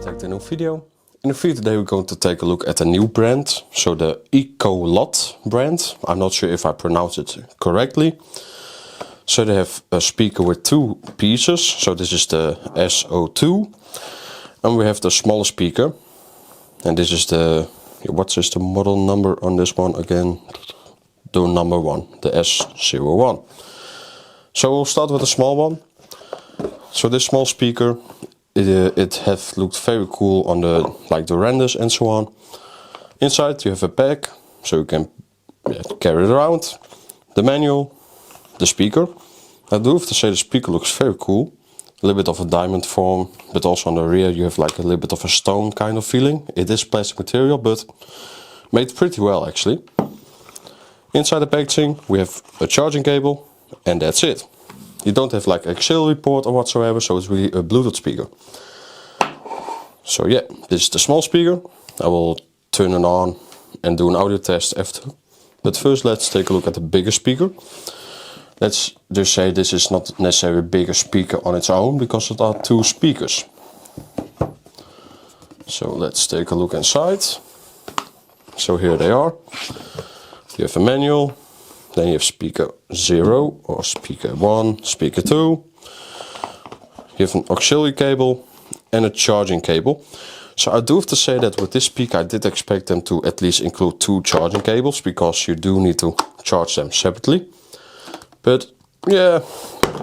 take a new video. In the video today we're going to take a look at a new brand, so the Ecolot brand. I'm not sure if I pronounce it correctly. So they have a speaker with two pieces, so this is the SO2. And we have the smaller speaker. And this is the, what is the model number on this one again? The number one, the S01. So we'll start with the small one. So this small speaker, it have looked very cool on the the renders and so on. Inside you have a bag, so you can carry it around. The manual, the speaker. I do have to say the speaker looks very cool. A little bit of a diamond form, but also on the rear you have like a little bit of a stone kind of feeling. It is plastic material, but made pretty well actually. Inside the packaging we have a charging cable, and that's it. You don't have like auxiliary port or whatsoever, so it's really a Bluetooth speaker. So yeah, this is the small speaker. I will turn it on and do an audio test after. But first let's take a look at the bigger speaker. Let's just say this is not necessarily a bigger speaker on its own, because it are two speakers. So let's take a look inside. So here they are. You have a manual. Then you have speaker 0 or speaker 1, speaker 2. You have an auxiliary cable and a charging cable. So I do have to say that with this speaker I did expect them to at least include two charging cables, because you do need to charge them separately. But yeah,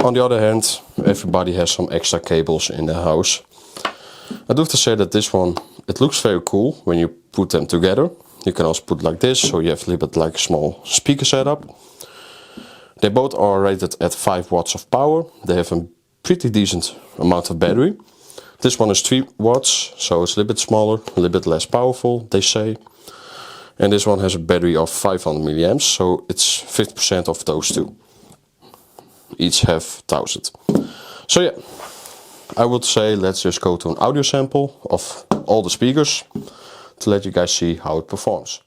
on the other hand, everybody has some extra cables in the house. I do have to say that this one, it looks very cool when you put them together. You can also put like this, so you have a little bit like a small speaker setup. They both are rated at 5 watts of power. They have a pretty decent amount of battery. This one is 3 watts, so it's a little bit smaller, a little bit less powerful, they say. And this one has a battery of 500 milliamps, so it's 50% of those two. Each have 1000. So yeah, I would say let's just go to an audio sample of all the speakers to let you guys see how it performs.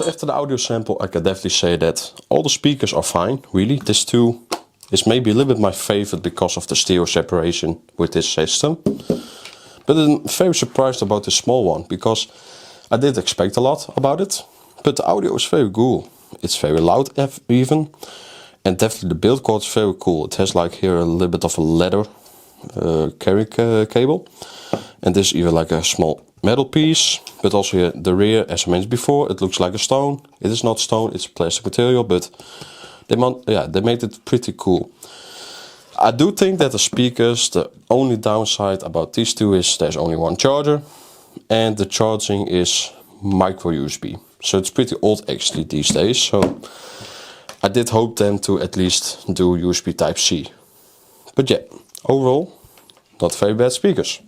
Also, after the audio sample, I can definitely say that all the speakers are fine, really. This too is maybe a little bit my favorite because of the stereo separation with this system. But I'm very surprised about the small one, because I did expect a lot about it. But the audio is very cool. It's very loud even. And definitely the build quality is very cool. It has like here a little bit of a leather carrying cable. And this is even like a small metal piece. But also here, the rear, as I mentioned before, it looks like a stone. It is not stone, it's plastic material, but they made it pretty cool. I do think that the speakers, the only downside about these two is there's only one charger. And the charging is micro USB. So it's pretty old actually these days. So I did hope them to at least do USB Type-C. But yeah, overall, not very bad speakers.